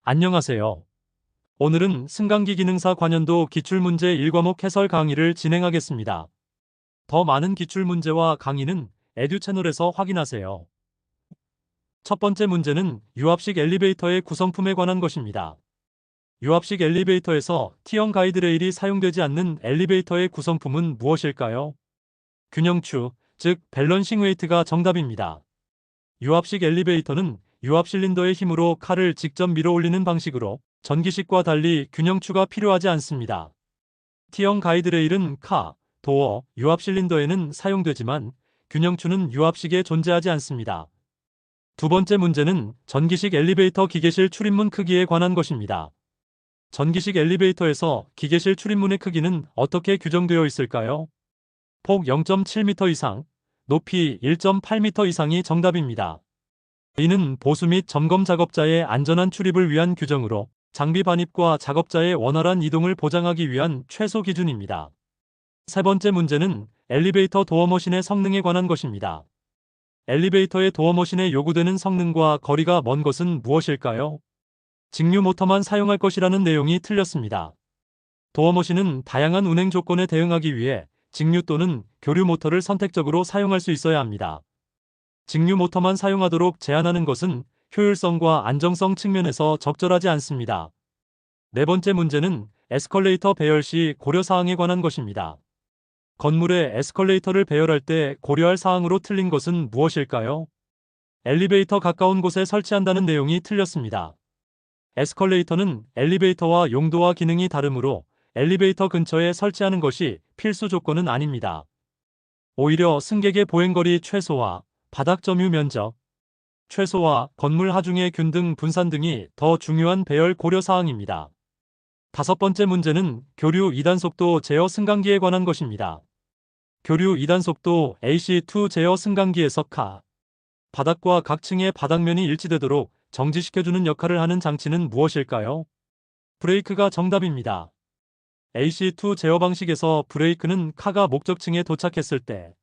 안녕하세요. 오늘은 승강기 기능사 관연도 기출문제 1과목 해설 강의를 진행하겠습니다. 더 많은 기출문제와 강의는 에듀 채널에서 확인하세요. 첫 번째 문제는 유압식 엘리베이터의 구성품에 관한 것입니다. 유압식 엘리베이터에서 T형 가이드레일이 사용되지 않는 엘리베이터의 구성품은 무엇일까요? 균형추, 즉 밸런싱 웨이트가 정답입니다. 유압식 엘리베이터는 유압 실린더의 힘으로 칼을 직접 밀어 올리는 방식으로 전기식과 달리 균형추가 필요하지 않습니다. T형 가이드레일은 카, 도어, 유압 실린더에는 사용되지만 균형추는 유압식에 존재하지 않습니다. 두 번째 문제는 전기식 엘리베이터 기계실 출입문 크기에 관한 것입니다. 전기식 엘리베이터에서 기계실 출입문의 크기는 어떻게 규정되어 있을까요? 폭 0.7m 이상, 높이 1.8m 이상이 정답입니다. 이는 보수 및 점검 작업자의 안전한 출입을 위한 규정으로 장비 반입과 작업자의 원활한 이동을 보장하기 위한 최소 기준입니다. 세 번째 문제는 엘리베이터 도어 머신의 성능에 관한 것입니다. 엘리베이터의 도어 머신에 요구되는 성능과 거리가 먼 것은 무엇일까요? 직류 모터만 사용할 것이라는 내용이 틀렸습니다. 도어 머신은 다양한 운행 조건에 대응하기 위해 직류 또는 교류 모터를 선택적으로 사용할 수 있어야 합니다. 직류 모터만 사용하도록 제한하는 것은 효율성과 안정성 측면에서 적절하지 않습니다. 네 번째 문제는 에스컬레이터 배열 시 고려 사항에 관한 것입니다. 건물에 에스컬레이터를 배열할 때 고려할 사항으로 틀린 것은 무엇일까요? 엘리베이터 가까운 곳에 설치한다는 내용이 틀렸습니다. 에스컬레이터는 엘리베이터와 용도와 기능이 다르므로 엘리베이터 근처에 설치하는 것이 필수 조건은 아닙니다. 오히려 승객의 보행거리 최소화, 바닥 점유 면적, 최소화, 건물 하중의 균 등 분산 등이 더 중요한 배열 고려 사항입니다. 다섯 번째 문제는 교류 2단속도 제어 승강기에 관한 것입니다. 교류 2단속도 AC2 제어 승강기에서 카, 바닥과 각 층의 바닥면이 일치되도록 정지시켜주는 역할을 하는 장치는 무엇일까요? 브레이크가 정답입니다. AC2 제어 방식에서 브레이크는 카가 목적층에 도착했을 때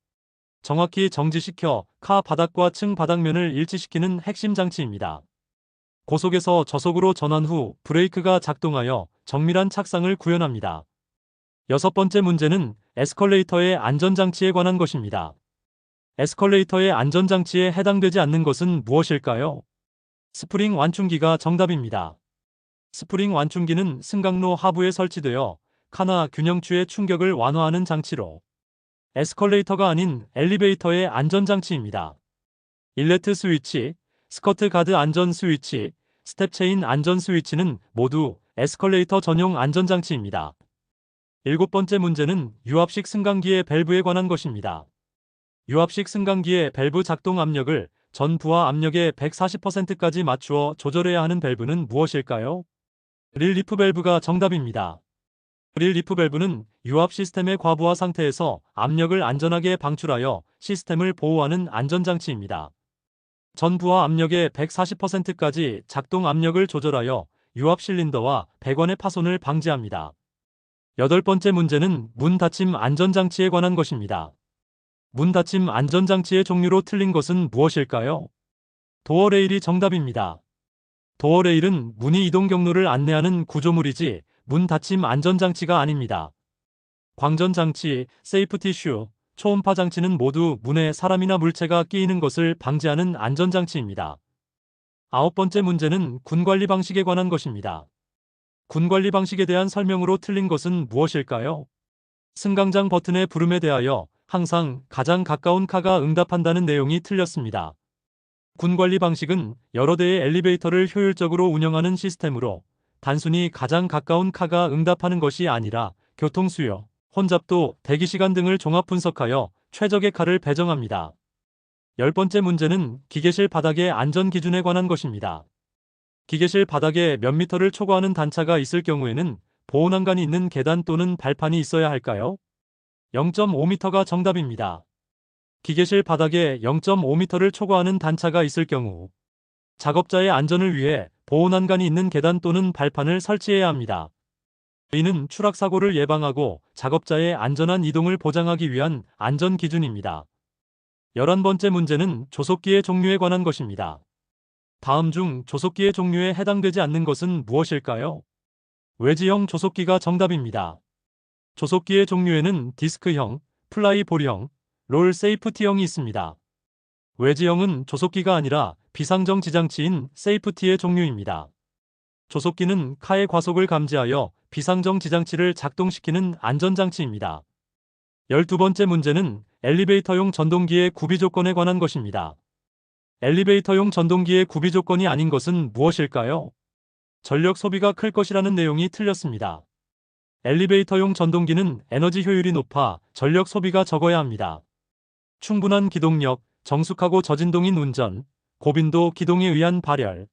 정확히 정지시켜 카 바닥과 층 바닥면을 일치시키는 핵심 장치입니다. 고속에서 저속으로 전환 후 브레이크가 작동하여 정밀한 착상을 구현합니다. 여섯 번째 문제는 에스컬레이터의 안전장치에 관한 것입니다. 에스컬레이터의 안전장치에 해당되지 않는 것은 무엇일까요? 스프링 완충기가 정답입니다. 스프링 완충기는 승강로 하부에 설치되어 카나 균형추의 충격을 완화하는 장치로 에스컬레이터가 아닌 엘리베이터의 안전장치입니다. 인레트 스위치, 스커트 가드 안전 스위치, 스텝 체인 안전 스위치는 모두 에스컬레이터 전용 안전장치입니다. 일곱 번째 문제는 유압식 승강기의 밸브에 관한 것입니다. 유압식 승강기의 밸브 작동 압력을 전 부하 압력의 140%까지 맞추어 조절해야 하는 밸브는 무엇일까요? 릴리프 밸브가 정답입니다. 릴리프 밸브는 유압 시스템의 과부하 상태에서 압력을 안전하게 방출하여 시스템을 보호하는 안전장치입니다. 전 부하 압력의 140%까지 작동 압력을 조절하여 유압 실린더와 배관의 파손을 방지합니다. 여덟 번째 문제는 문 닫힘 안전장치에 관한 것입니다. 문 닫힘 안전장치의 종류로 틀린 것은 무엇일까요? 도어 레일이 정답입니다. 도어 레일은 문의 이동 경로를 안내하는 구조물이지 문 닫힘 안전장치가 아닙니다. 광전장치, 세이프티 슈, 초음파 장치는 모두 문에 사람이나 물체가 끼이는 것을 방지하는 안전장치입니다. 아홉 번째 문제는 군관리 방식에 관한 것입니다. 군관리 방식에 대한 설명으로 틀린 것은 무엇일까요? 승강장 버튼의 부름에 대하여 항상 가장 가까운 카가 응답한다는 내용이 틀렸습니다. 군관리 방식은 여러 대의 엘리베이터를 효율적으로 운영하는 시스템으로 단순히 가장 가까운 카가 응답하는 것이 아니라 교통수요, 혼잡도, 대기시간 등을 종합 분석하여 최적의 카를 배정합니다. 열 번째 문제는 기계실 바닥의 안전 기준에 관한 것입니다. 기계실 바닥에 몇 미터를 초과하는 단차가 있을 경우에는 보호난간이 있는 계단 또는 발판이 있어야 할까요? 0.5m가 정답입니다. 기계실 바닥에 0.5m를 초과하는 단차가 있을 경우 작업자의 안전을 위해 보호난간이 있는 계단 또는 발판을 설치해야 합니다. 이는 추락사고를 예방하고 작업자의 안전한 이동을 보장하기 위한 안전 기준입니다. 11번째 문제는 조속기의 종류에 관한 것입니다. 다음 중 조속기의 종류에 해당되지 않는 것은 무엇일까요? 외지형 조속기가 정답입니다. 조속기의 종류에는 디스크형, 플라이볼형, 롤 세이프티형이 있습니다. 외지형은 조속기가 아니라 비상정 지장치인 세이프티의 종류입니다. 조속기는 카의 과속을 감지하여 비상정 지장치를 작동시키는 안전장치입니다. 12번째 문제는 엘리베이터용 전동기의 구비 조건에 관한 것입니다. 엘리베이터용 전동기의 구비 조건이 아닌 것은 무엇일까요? 전력 소비가 클 것이라는 내용이 틀렸습니다. 엘리베이터용 전동기는 에너지 효율이 높아 전력 소비가 적어야 합니다. 충분한 기동력, 정숙하고 저진동인 운전, 고빈도 기동에 의한 발열.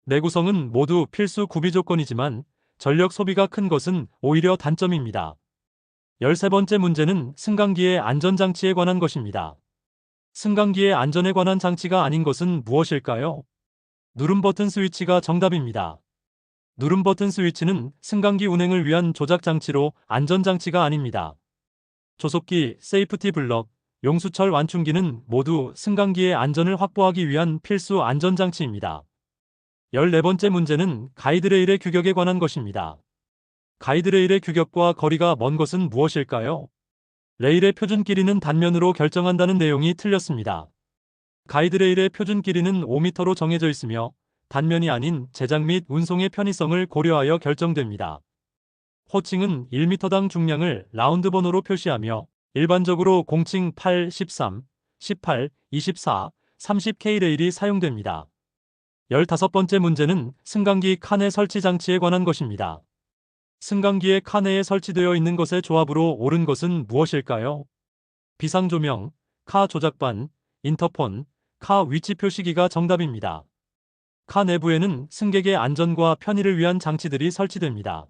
내구성은 모두 필수 구비 조건이지만 전력 소비가 큰 것은 오히려 단점입니다. 13번째 문제는 승강기의 안전장치에 관한 것입니다. 승강기의 안전에 관한 장치가 아닌 것은 무엇일까요? 누름 버튼 스위치가 정답입니다. 누름 버튼 스위치는 승강기 운행을 위한 조작 장치로 안전장치가 아닙니다. 조속기, 세이프티 블럭, 용수철 완충기는 모두 승강기의 안전을 확보하기 위한 필수 안전장치입니다. 14번째 문제는 가이드레일의 규격에 관한 것입니다. 가이드레일의 규격과 거리가 먼 것은 무엇일까요? 레일의 표준 길이는 단면으로 결정한다는 내용이 틀렸습니다. 가이드레일의 표준 길이는 5m로 정해져 있으며 단면이 아닌 제작 및 운송의 편의성을 고려하여 결정됩니다. 호칭은 1m당 중량을 라운드 번호로 표시하며 일반적으로 공칭 8, 13, 18, 24, 30K 레일이 사용됩니다. 15번째 문제는 승강기 칸의 설치 장치에 관한 것입니다. 승강기의 칸내에 설치되어 있는 것의 조합으로 옳은 것은 무엇일까요? 비상조명, 카 조작반, 인터폰, 카 위치 표시기가 정답입니다. 카 내부에는 승객의 안전과 편의를 위한 장치들이 설치됩니다.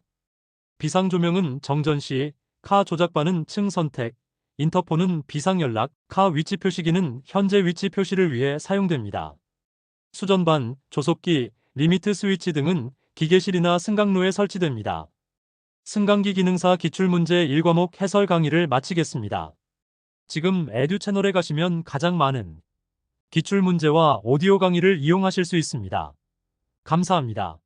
비상조명은 정전 시, 카 조작반은 층 선택, 인터폰은 비상연락, 카 위치 표시기는 현재 위치 표시를 위해 사용됩니다. 수전반, 조속기, 리미트 스위치 등은 기계실이나 승강로에 설치됩니다. 승강기 기능사 기출문제 1과목 해설 강의를 마치겠습니다. 지금 에듀 채널에 가시면 가장 많은 기출문제와 오디오 강의를 이용하실 수 있습니다. 감사합니다.